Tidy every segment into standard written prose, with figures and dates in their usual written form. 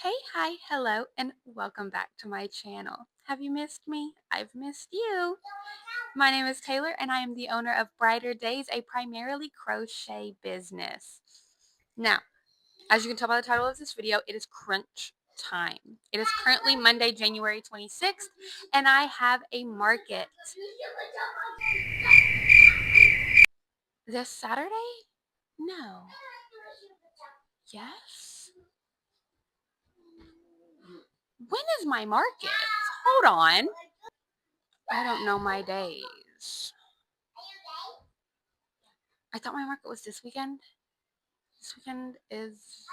Hey, hi, hello, and welcome back to my channel. Have you missed me? I've missed you. My name is Taylor, and I am the owner of Brighter Days, a primarily crochet business. Now, as you can tell by the title of this video, it is crunch time. It is currently Monday, January 26th, and I have a market this Saturday? No. Yes? When is my market? Hold on. I don't know my days. I thought my market was this weekend. This weekend is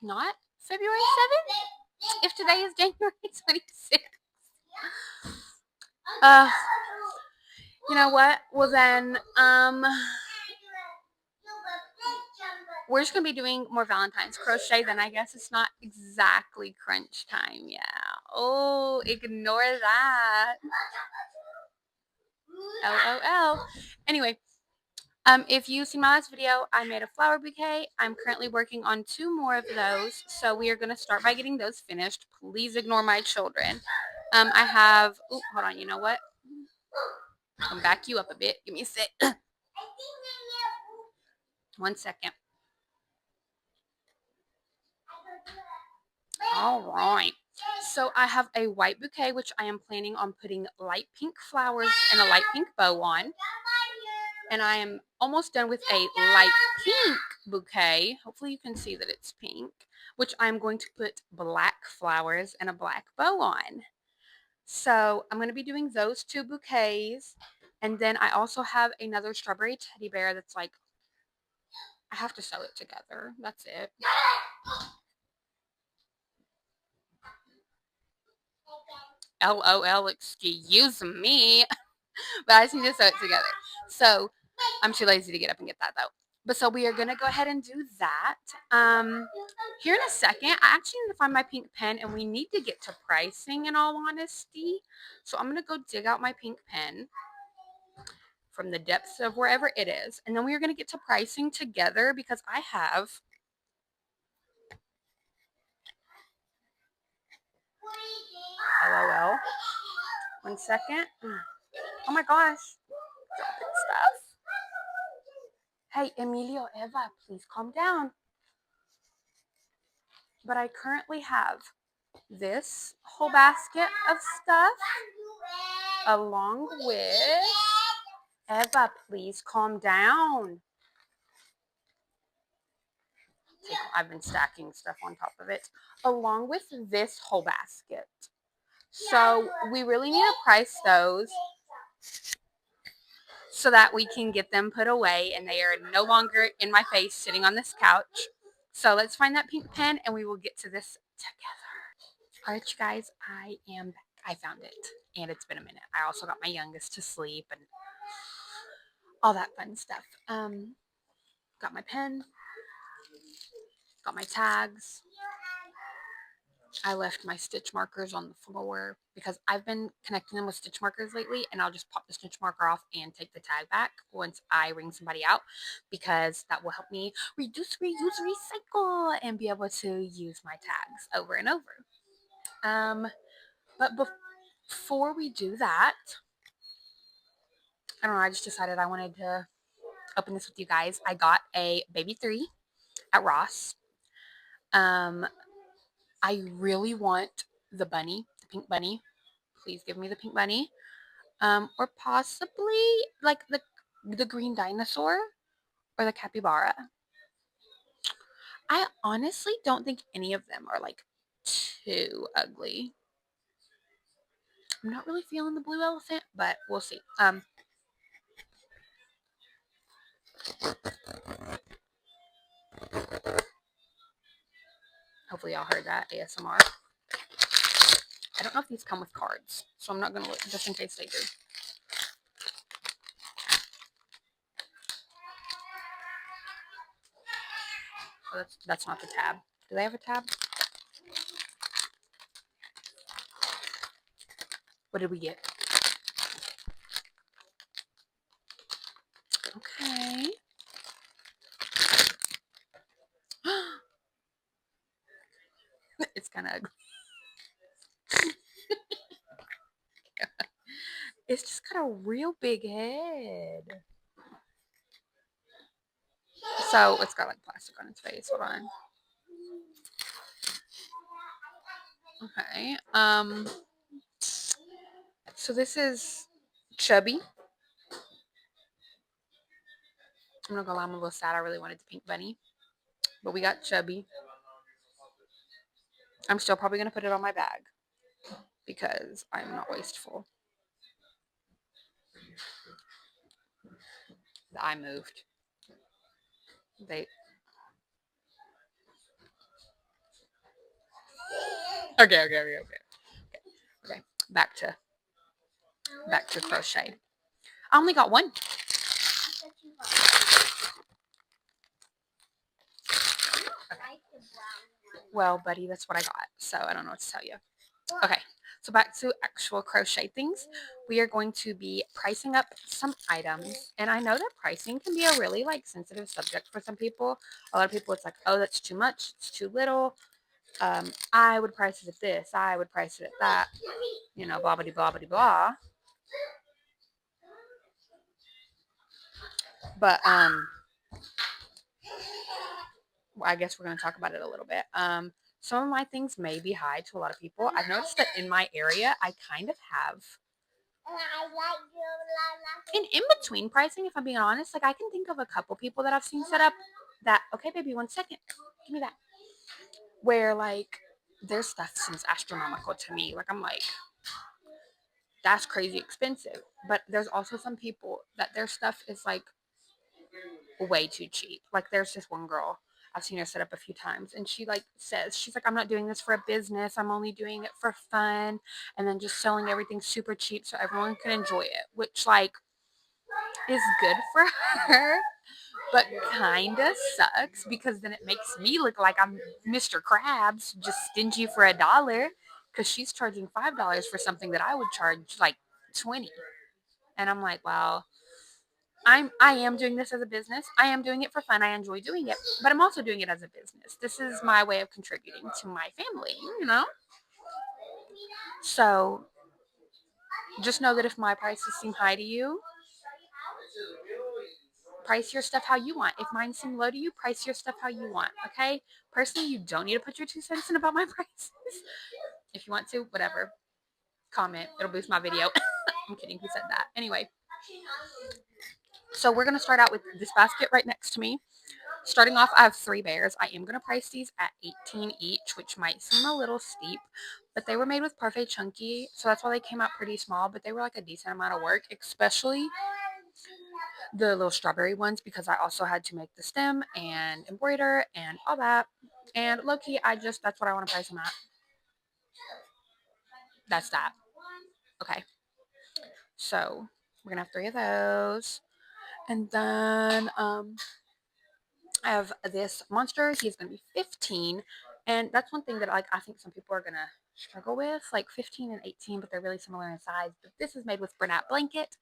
not February 7th? If today is January 26th. Uh, you know what? Well then, we're just going to be doing more Valentine's crochet then. I guess it's not exactly crunch time. Yeah. Oh, ignore that. LOL. Anyway, if you see my last video, I made a flower bouquet. I'm currently working on 2 more of those, so we are going to start by getting those finished. Please ignore my children. I have, hold on, you know what? I'm gonna back you up a bit. Give me a sec. 1 second. All right. So I have a white bouquet, which I am planning on putting light pink flowers and a light pink bow on. And I am almost done with a light pink bouquet. Hopefully you can see that it's pink, which I'm going to put black flowers and a black bow on. So I'm going to be doing those 2 bouquets. And then I also have another strawberry teddy bear that's like, I have to sew it together. That's it. LOL, excuse me. But I just need to sew it together. So I'm too lazy to get up and get that though. But so we are going to go ahead and do that. Here in a second, I actually need to find my pink pen and we need to get to pricing in all honesty. So I'm going to go dig out my pink pen from the depths of wherever it is. And then we are going to get to pricing together because I have LOL. 1 second. Oh my gosh. Dropping stuff. Hey, Emilio, Eva, please calm down. But I currently have this whole basket of stuff along with Eva, please calm down. I've been stacking stuff on top of it along with this whole basket. So we really need to price those so that we can get them put away and they are no longer in my face sitting on this couch. So let's find that pink pen and we will get to this together. All right, you guys, I am back. I found it and it's been a minute. I also got my youngest to sleep and all that fun stuff. Got my pen, got my tags. I left my stitch markers on the floor because I've been connecting them with stitch markers lately, and I'll just pop the stitch marker off and take the tag back once I ring somebody out because that will help me reduce, reuse, recycle, and be able to use my tags over and over. But before we do that, I don't know, I just decided I wanted to open this with you guys. I got a baby 3 at Ross. I really want the bunny, the pink bunny. Please give me the pink bunny. Or possibly like the green dinosaur or the capybara. I honestly don't think any of them are like too ugly. I'm not really feeling the blue elephant, but we'll see. Hopefully y'all heard that ASMR. I don't know if these come with cards, so I'm not going to look just in case they do. Oh, that's not the tab. Do they have a tab? What did we get? Okay. It's kind of ugly. It's just got a real big head. So it's got like plastic on its face. Hold on. Okay. So this is Chubby. I'm not gonna lie, I'm a little sad. I really wanted the pink bunny, but we got Chubby. I'm still probably gonna put it on my bag because I'm not wasteful. The eye moved. They. Okay. Back to crochet. I only got one. Okay. Well, buddy, that's what I got. So I don't know what to tell you. Okay. So back to actual crochet things. We are going to be pricing up some items. And I know that pricing can be a really like sensitive subject for some people. A lot of people, it's like, oh, that's too much. It's too little. I would price it at this. I would price it at that. You know, blah, blah, blah, blah, blah. But I guess we're going to talk about it a little bit. Some of my things may be high to a lot of people. I've noticed that in my area, I kind of have an in-between pricing, if I'm being honest. Like, I can think of a couple people that I've seen set up that, okay, baby, 1 second. Give me that. Where, like, their stuff seems astronomical to me. Like, I'm like, that's crazy expensive. But there's also some people that their stuff is, like, way too cheap. Like, there's this one girl. I've seen her set up a few times, and she like says, she's like, I'm not doing this for a business. I'm only doing it for fun, and then just selling everything super cheap so everyone can enjoy it, which like is good for her, but kind of sucks because then it makes me look like I'm Mr. Krabs, just stingy for $1, because she's charging $5 for something that I would charge like 20, and I'm like, well, I am doing this as a business. I am doing it for fun. I enjoy doing it, but I'm also doing it as a business. This is my way of contributing to my family, you know? So just know that if my prices seem high to you, price your stuff how you want. If mine seem low to you, price your stuff how you want, okay? Personally, you don't need to put your 2 cents in about my prices. If you want to, whatever. Comment. It'll boost my video. I'm kidding. Who said that? Anyway. So we're going to start out with this basket right next to me. Starting off, I have 3 bears. I am going to price these at $18 each, which might seem a little steep, but they were made with Parfait Chunky, so that's why they came out pretty small, but they were like a decent amount of work, especially the little strawberry ones, because I also had to make the stem and embroider and all that. And low-key, that's what I want to price them at. That's that. Okay. So we're going to have 3 of those. And then I have this monster. He's going to be 15. And that's one thing that like I think some people are going to struggle with, like 15 and 18, but they're really similar in size. But this is made with Bernat blanket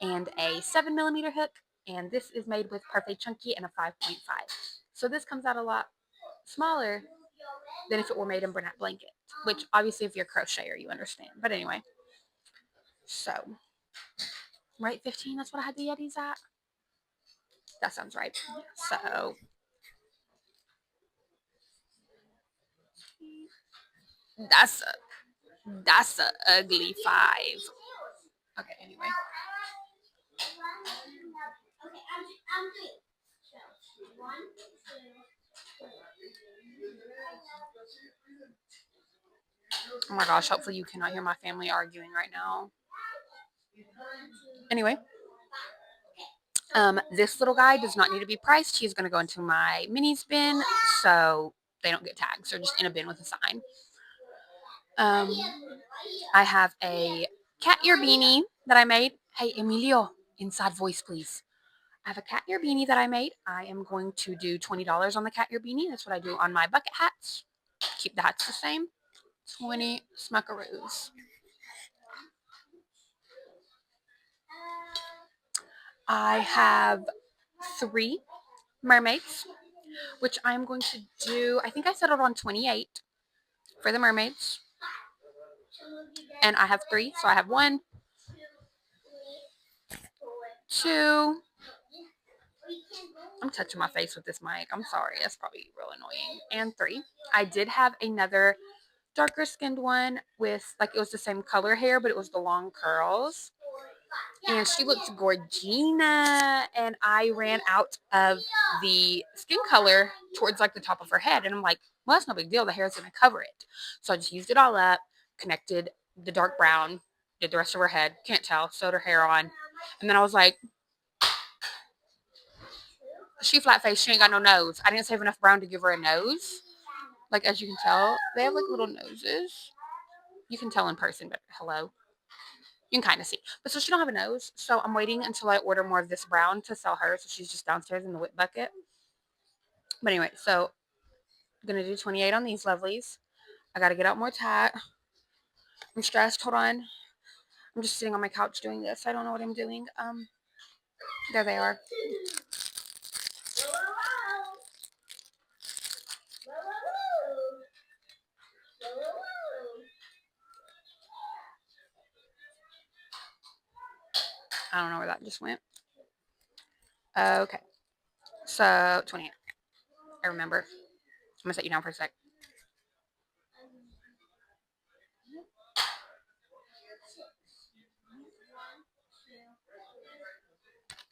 and a 7mm hook. And this is made with Parfait Chunky and a 5.5. So this comes out a lot smaller than if it were made in Bernat blanket, which obviously if you're a crocheter, you understand. But anyway, so, right, 15, that's what I had the Yetis at? That sounds right. So, that's a ugly 5. Okay, anyway. Oh my gosh, hopefully you cannot hear my family arguing right now. Anyway, this little guy does not need to be priced. He's going to go into my minis bin, so they don't get tagged. So just in a bin with a sign. I have a cat ear beanie that I made. Hey, Emilio, inside voice, please. I have a cat ear beanie that I made. I am going to do $20 on the cat ear beanie. That's what I do on my bucket hats. Keep the hats the same. 20 smackaroos. I have 3 mermaids, which I'm going to do. I think I settled on 28 for the mermaids. And I have 3, so I have 1, 2. I'm touching my face with this mic. I'm sorry. That's probably real annoying. And 3. I did have another darker skinned one with, like, it was the same color hair, but it was the long curls. And she looked gorgina. And I ran out of the skin color towards, like, the top of her head. And I'm like, well, that's no big deal. The hair is going to cover it. So I just used it all up, connected the dark brown, did the rest of her head. Can't tell. Sewed her hair on. And then I was like, she flat face. She ain't got no nose. I didn't save enough brown to give her a nose. Like, as you can tell, they have, like, little noses. You can tell in person, but hello. You can kind of see. But so she don't have a nose. So I'm waiting until I order more of this brown to sell her. So she's just downstairs in the whip bucket. But anyway, so I'm going to do 28 on these lovelies. I got to get out more tat. I'm stressed. Hold on. I'm just sitting on my couch doing this. I don't know what I'm doing. There they are. I don't know where that just went. Okay. So 28. I remember. I'm going to set you down for a sec.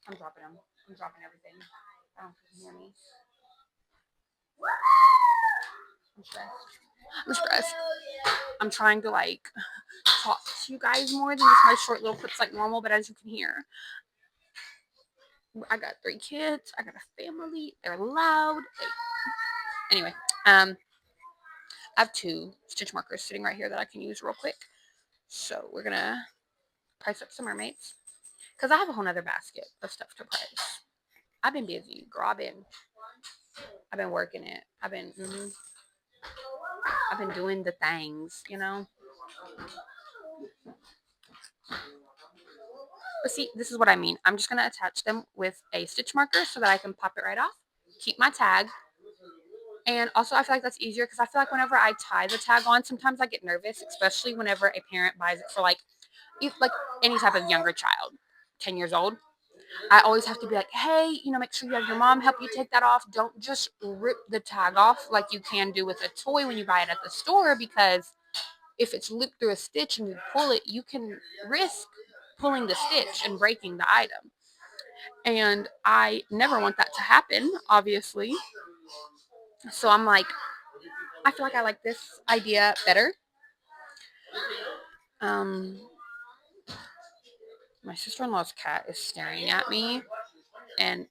I'm dropping them. I'm dropping everything. I don't know if you can hear me. I'm stressed. I'm stressed. I'm trying to, like, talk to you guys more than just my short little clips like normal, but as you can hear, I got 3 kids. I got a family. They're loud. Anyway, I have 2 stitch markers sitting right here that I can use real quick. So we're going to price up some mermaids because I have a whole nother basket of stuff to price. I've been busy, girl. I've been working it. I've been doing the things, you know. But see, this is what I mean. I'm just going to attach them with a stitch marker so that I can pop it right off. Keep my tag. And also, I feel like that's easier because I feel like whenever I tie the tag on, sometimes I get nervous, especially whenever a parent buys it for, like any type of younger child, 10 years old. I always have to be like, hey, make sure you have your mom help you take that off. Don't just rip the tag off like you can do with a toy when you buy it at the store, because if it's looped through a stitch and you pull it, you can risk pulling the stitch and breaking the item. And I never want that to happen, obviously. So I'm like, I feel like I like this idea better. My sister-in-law's cat is staring at me, and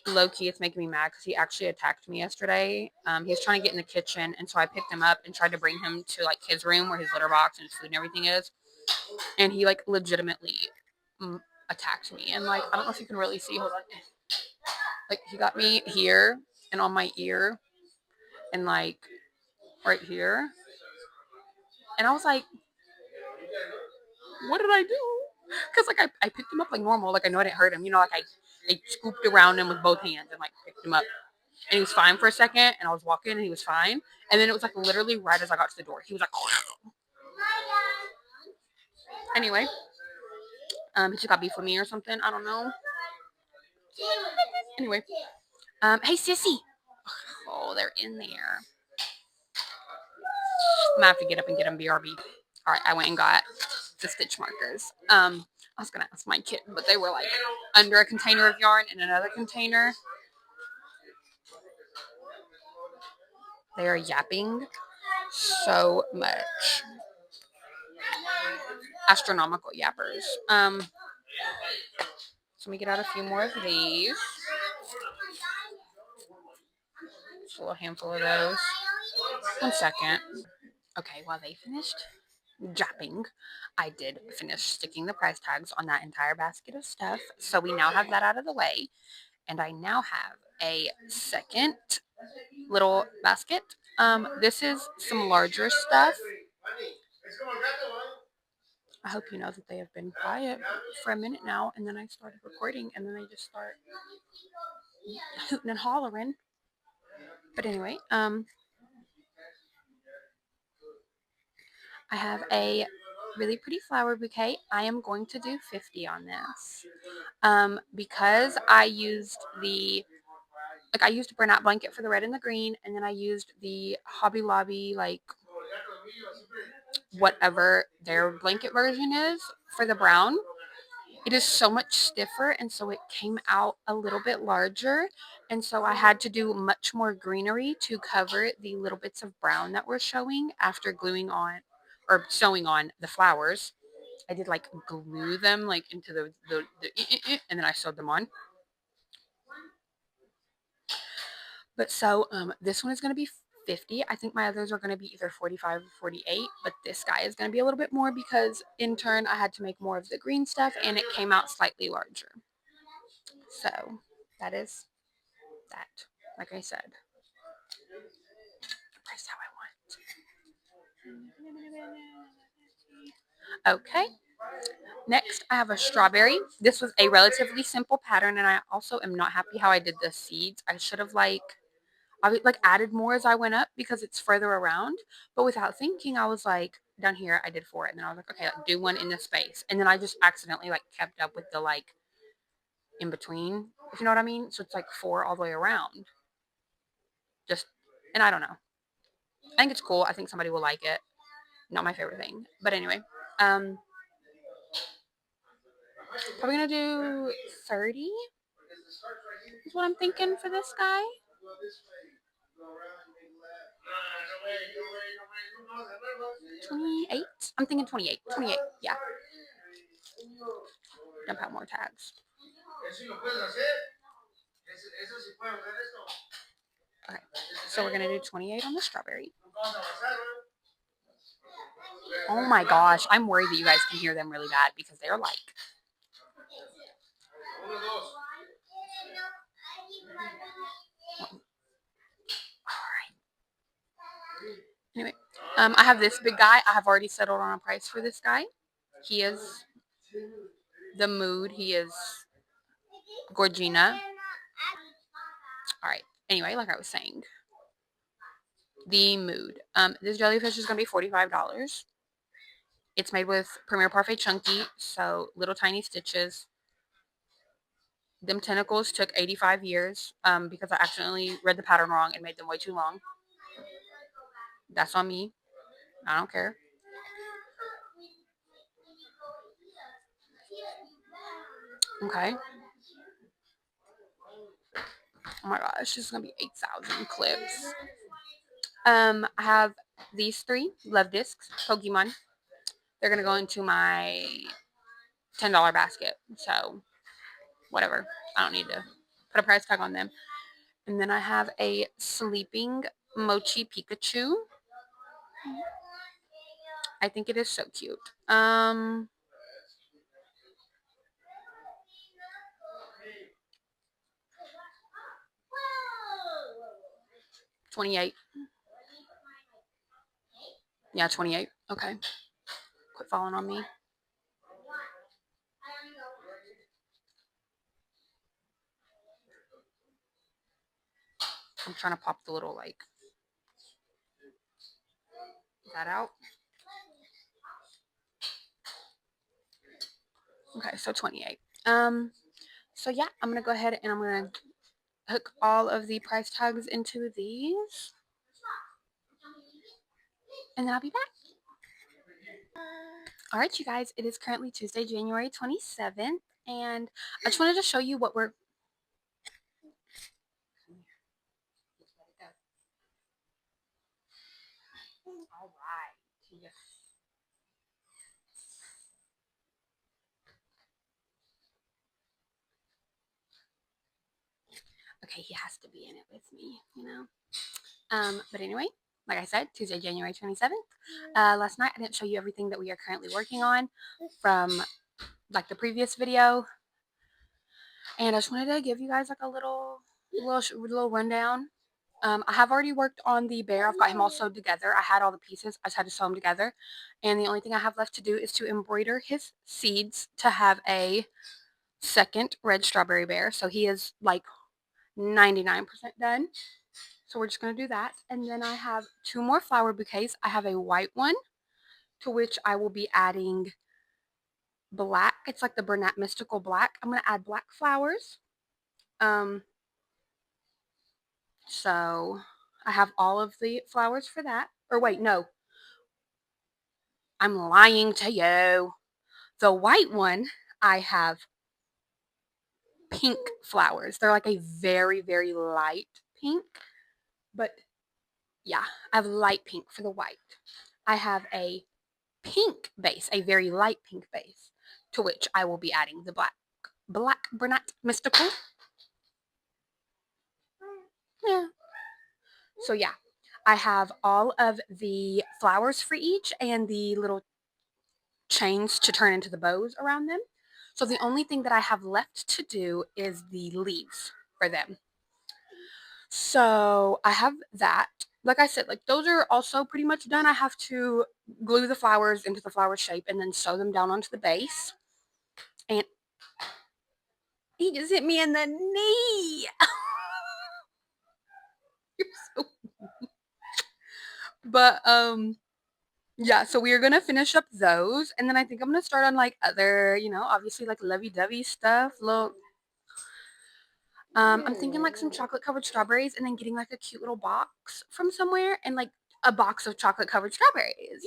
low-key it's making me mad because he actually attacked me yesterday. He was trying to get in the kitchen, and so I picked him up and tried to bring him to, like, his room where his litter box and his food and everything is, and he, like, legitimately attacked me. And, like, I don't know if you can really see, hold on, like, he got me here and on my ear and, like, right here, and I was like, what did I do? Because, like, I picked him up like normal, like, I know I didn't hurt him, like, I scooped around him with both hands and, like, picked him up. And he was fine for a second, and I was walking, and he was fine. And then it was, like, literally right as I got to the door, he was like, anyway, he just got beef with me or something. I don't know. Anyway, hey, sissy. Oh, they're in there. I'm gonna have to get up and get him BRB. All right, I went and got the stitch markers. I was gonna ask my kid, but they were, like, under a container of yarn in another container. They are yapping so much. Astronomical yappers. So let me get out a few more of these. Just a little handful of those. 1 second. Okay, while they finished japping, I did finish sticking the price tags on that entire basket of stuff. So we now have that out of the way. And I now have a second little basket. This is some larger stuff. I hope you know that they have been quiet for a minute now, and then I started recording, and then they just start hooting and hollering. But anyway, I have a really pretty flower bouquet. I am going to do 50 on this. Because I used I used a burnout blanket for the red and the green, and then I used the Hobby Lobby, like, whatever their blanket version is for the brown. It is so much stiffer, and so it came out a little bit larger, and so I had to do much more greenery to cover the little bits of brown that were showing after gluing on or sewing on the flowers. I did like glue them like into and then I sewed them on. But so this one is going to be 50. I think my others are going to be either 45 or 48, but this guy is going to be a little bit more because in turn I had to make more of the green stuff and it came out slightly larger. So that is that. Like I said, price how I want. Okay. Next, I have a strawberry. This was a relatively simple pattern, and I also am not happy how I did the seeds. I should have added more as I went up because it's further around. But without thinking, I was like, down here I did 4, and then I was like, okay, like, do one in this space, and then I just accidentally like kept up with the like in between, if you know what I mean. So it's like 4 all the way around. And I don't know. I think it's cool. I think somebody will like it. Not my favorite thing, but anyway, um, probably gonna do 30. Is what I'm thinking for this guy. 28. I'm thinking 28. 28. Yeah. Dump out more tags. Okay. So we're gonna do 28 on the strawberry. Oh my gosh, I'm worried that you guys can hear them really bad because they're like. Anyway, I have this big guy. I have already settled on a price for this guy. He is the mood. He is Gorgina. All right. Anyway, like I was saying, the mood. This jellyfish is going to be $45. It's made with Premier Parfait Chunky, so little tiny stitches. Them tentacles took 85 years because I accidentally read the pattern wrong and made them way too long. That's on me. I don't care. Okay. Oh my gosh, this is going to be 8,000 clips. I have these 3 love discs, Pokemon. They're going to go into my $10 basket. So, whatever. I don't need to put a price tag on them. And then I have a sleeping Mochi Pikachu. I think it is so cute. 28. Yeah, 28. Okay. Quit falling on me. I'm trying to pop the little, like, that out. Okay, so 28. So yeah, I'm going to go ahead and I'm going to hook all of the price tags into these. And then I'll be back. All right, you guys, it is currently Tuesday, January 27th, and I just wanted to show you what we're... All right. Okay, he has to be in it with me, you know? But anyway, like I said, Tuesday, January 27th. Last night I didn't show you everything that we are currently working on from like the previous video. And I just wanted to give you guys like a little rundown. I have already worked on the bear. I've got him all sewed together. I had all the pieces. I just had to sew them together. And the only thing I have left to do is to embroider his seeds to have a second red strawberry bear. So he is like 99% done. So we're just going to do that. And then I have 2 more flower bouquets. I have a white one to which I will be adding black. It's like the Bernat Mystical Black. I'm going to add black flowers. So I have all of the flowers for that. Or wait, no, I'm lying to you. The white one, I have pink flowers. They're like a very, very light pink. But yeah, I have light pink for the white. I have a pink base, a very light pink base, to which I will be adding the black Bernat Mystical. Yeah. So yeah, I have all of the flowers for each and the little chains to turn into the bows around them. So the only thing that I have left to do is the leaves for them. So I have that. Like I said, like those are also pretty much done. I have to glue the flowers into the flower shape and then sew them down onto the base. And he just hit me in the knee. You're so but yeah, so we are gonna finish up those, and then I think I'm gonna start on like other, obviously like lovey-dovey stuff. Look, I'm thinking like some chocolate covered strawberries, and then getting like a cute little box from somewhere, and like a box of chocolate covered strawberries.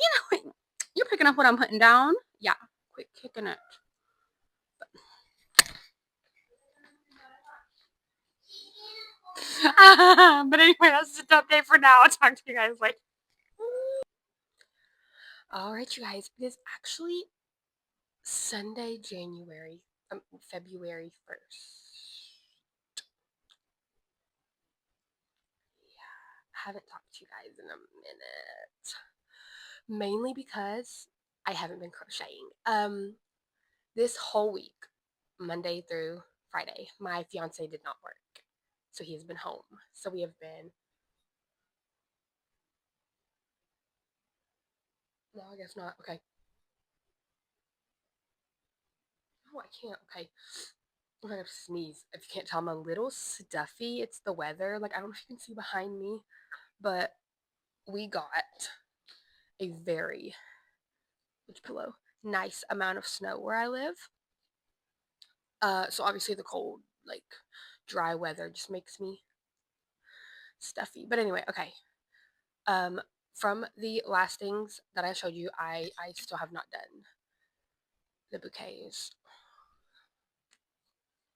You're picking up what I'm putting down. Yeah, quit kicking it. But anyway, that's just an update for now. I'll talk to you guys later. All right, you guys. It is actually Sunday, February 1st. Yeah, I haven't talked to you guys in a minute. Mainly because I haven't been crocheting. This whole week, Monday through Friday, my fiance did not work. So he has been home. So we have been. No, I guess not. Okay. Oh, I can't. Okay. I'm gonna sneeze. If you can't tell, I'm a little stuffy. It's the weather. Like, I don't know if you can see behind me, but we got a very, which pillow, nice amount of snow where I live. So obviously the cold, like, dry weather just makes me stuffy. But anyway, okay. Um, from the last things that I showed you, I still have not done the bouquets.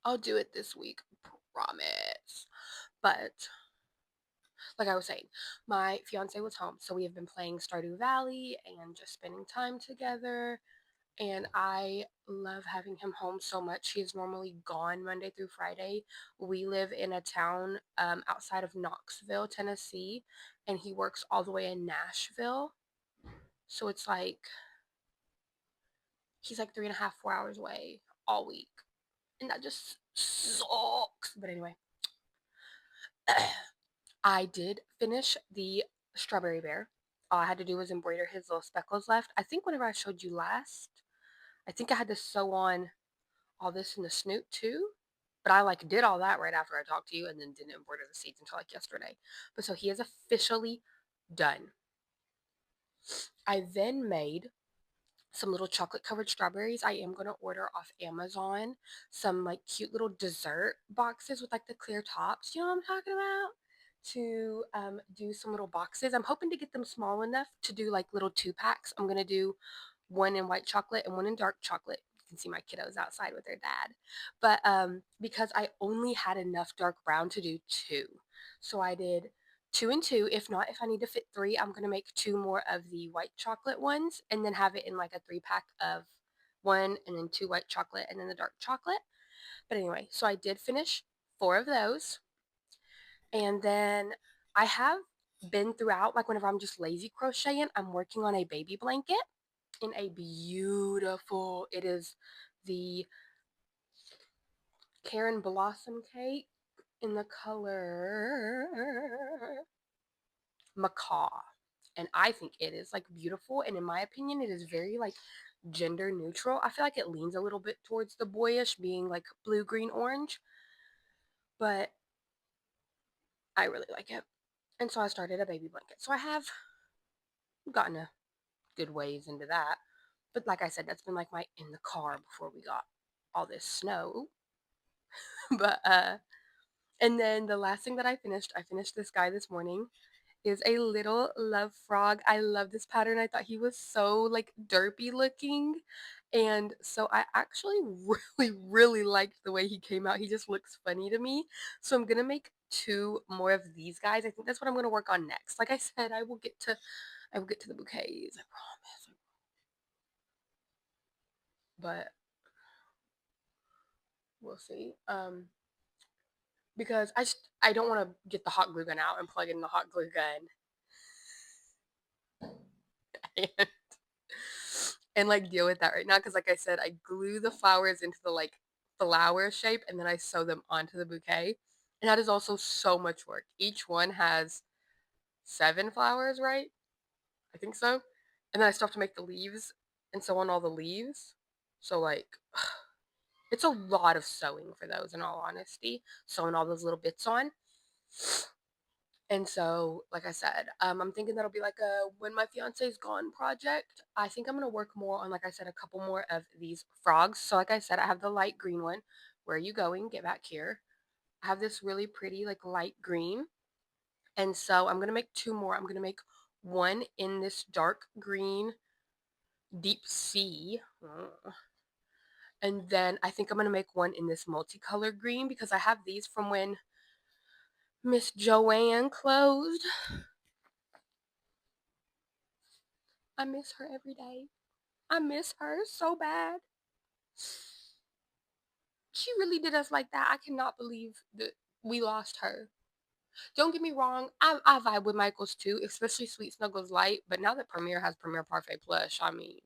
I'll do it this week, promise. But like I was saying, my fiance was home, so we have been playing Stardew Valley and just spending time together. And I love having him home so much. He is normally gone Monday through Friday. We live in a town outside of Knoxville, Tennessee, and he works all the way in Nashville. So it's like he's like 3.5, 4 hours away all week, and that just sucks. But anyway, I did finish the strawberry bear. All I had to do was embroider his little speckles left. I think whenever I showed you last, I think I had to sew on all this in the snoot too. But I like did all that right after I talked to you and then didn't embroider the seeds until like yesterday. But so he is officially done. I then made some little chocolate covered strawberries. I am going to order off Amazon some like cute little dessert boxes with like the clear tops. You know what I'm talking about? To do some little boxes. I'm hoping to get them small enough to do like little 2 packs. I'm going to do one in white chocolate and one in dark chocolate. You can see my kiddos outside with their dad. But because I only had enough dark brown to do 2. So I did 2 and 2. If not, if I need to fit 3, I'm going to make 2 more of the white chocolate ones and then have it in like a 3-pack of 1 and then 2 white chocolate and then the dark chocolate. But anyway, so I did finish 4 of those. And then I have been throughout, like whenever I'm just lazy crocheting, I'm working on a baby blanket in a beautiful, it is the Karen Blossom cake in the color macaw. And I think it is like beautiful. And in my opinion, it is very like gender neutral. I feel like it leans a little bit towards the boyish, being like blue, green, orange. But I really like it. And so I started a baby blanket. So I have gotten a good ways into that. But like I said, that's been like my in the car before we got all this snow. But and then the last thing that I finished this guy this morning, is a little love frog. I love this pattern. I thought he was so like derpy looking. And so I actually really liked the way he came out. He just looks funny to me. So I'm gonna make 2 more of these guys. I think that's what I'm gonna work on next. Like I said, I will get to the bouquets, I promise. But we'll see. Because I don't want to get the hot glue gun out and plug in the hot glue gun. And like deal with that right now because like I said, I glue the flowers into the like flower shape and then I sew them onto the bouquet. And that is also so much work. Each one has 7 flowers, right? I think so. And then I still have to make the leaves and sew on all the leaves. So like it's a lot of sewing for those in all honesty. Sewing all those little bits on. And so, like I said, I'm thinking that'll be like a when my fiance's gone project. I think I'm gonna work more on, like I said, a couple more of these frogs. So, like I said, I have the light green one. Where are you going? Get back here. I have this really pretty, like light green. And so I'm gonna make 2 more. I'm gonna make one in this dark green, deep sea. And then I think I'm gonna make one in this multicolored green because I have these from when Miss Joanne closed. I miss her every day. I miss her so bad. She really did us like that. I cannot believe that we lost her. Don't get me wrong, I vibe with Michaels too, especially Sweet Snuggles Light. But now that Premier has Premier Parfait Plush, I mean,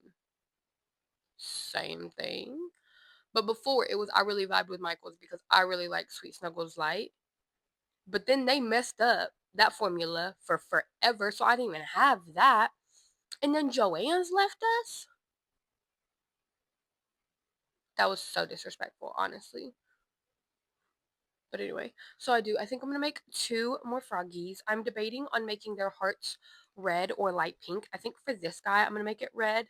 same thing. But before it was I really vibed with Michaels because I really like Sweet Snuggles Light. But then they messed up that formula for forever, so I didn't even have that. And then Joanne's left us. That was so disrespectful, honestly. But anyway, so I think I'm gonna make 2 more froggies. I'm debating on making their hearts red or light pink. I think for this guy, I'm gonna make it red.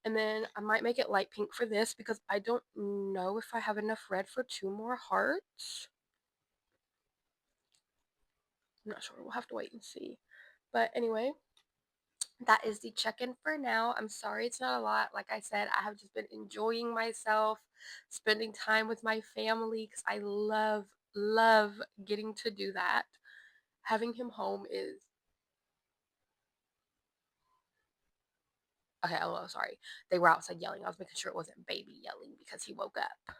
And then I might make it light pink for this because I don't know if I have enough red for 2 more hearts. I'm not sure. We'll have to wait and see. But anyway, that is the check-in for now. I'm sorry it's not a lot. Like I said, I have just been enjoying myself, spending time with my family because I love getting to do that. Having him home is okay. Oh, sorry. They were outside yelling. I was making sure it wasn't baby yelling because he woke up.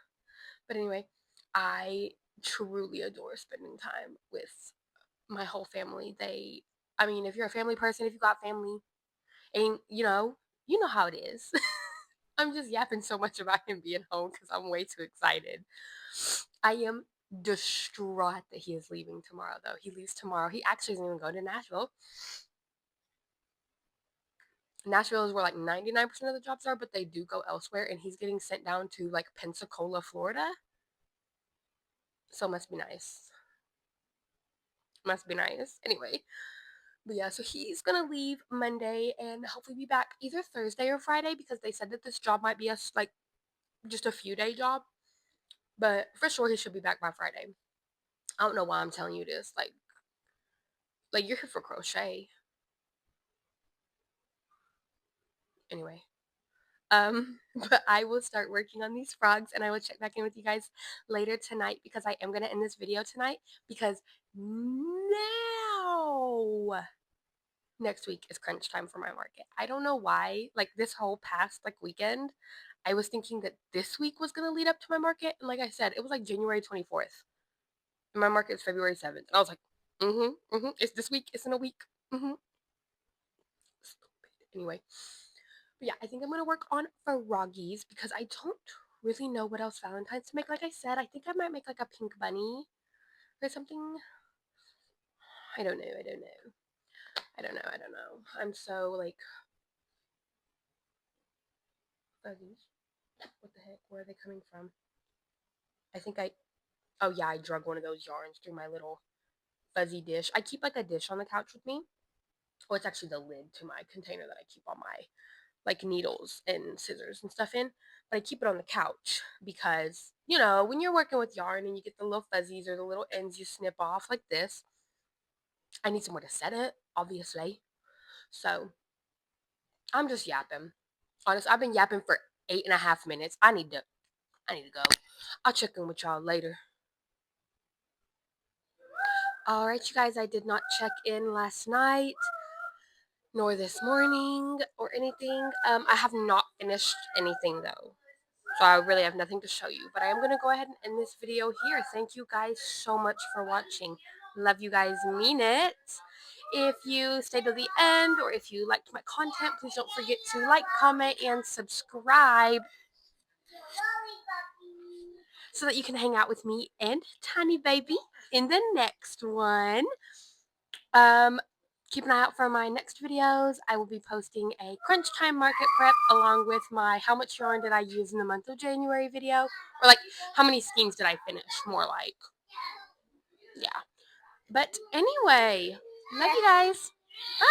But anyway, I truly adore spending time with my whole family. I mean, if you're a family person, if you got family, and you know how it is. I'm just yapping so much about him being home because I'm way too excited. I am distraught that he is leaving tomorrow, though. He leaves tomorrow. He actually isn't even going to Nashville. Nashville is where like 99% of the jobs are, but they do go elsewhere, and he's getting sent down to like Pensacola, Florida. So must be nice. Must be nice. Anyway, but yeah, so he's gonna leave Monday and hopefully be back either Thursday or Friday because they said that this job might be like just a few day job, but for sure he should be back by Friday. I don't know why I'm telling you this. Like you're here for crochet. Anyway, but I will start working on these frogs and I will check back in with you guys later tonight because I am going to end this video tonight because now next week is crunch time for my market. I don't know why, like this whole past like weekend, I was thinking that this week was going to lead up to my market. And like I said, it was like January 24th. And my market is February 7th. And I was like, it's this week. It's in a week. Anyway, but yeah, I think I'm gonna work on froggies because I don't really know what else Valentine's to make. Like I said, I think I might make like a pink bunny or something. I don't know. I don't know. I'm so like fuzzies. What the heck? Where are they coming from? I think I. Oh yeah, I drug one of those yarns through my little fuzzy dish. I keep like a dish on the couch with me. Oh, it's actually the lid to my container that I keep all my like needles and scissors and stuff in, but I keep it on the couch because, you know, when you're working with yarn and you get the little fuzzies or the little ends you snip off like this, I need somewhere to set it, obviously. So I'm just yapping. Honest, I've been yapping for 8.5 minutes. I need to go. I'll check in with y'all later. Alright, you guys, I did not check in last night, nor this morning, or anything. I have not finished anything, though. So I really have nothing to show you. But I am going to go ahead and end this video here. Thank you guys so much for watching. Love you guys, mean it. If you stayed to the end, or if you liked my content, please don't forget to like, comment, and subscribe so that you can hang out with me and Tiny Baby in the next one. Keep an eye out for my next videos. I will be posting a crunch time market prep along with my how much yarn did I use in the month of January video. Or like, how many skeins did I finish? More like. Yeah. But anyway, love you guys.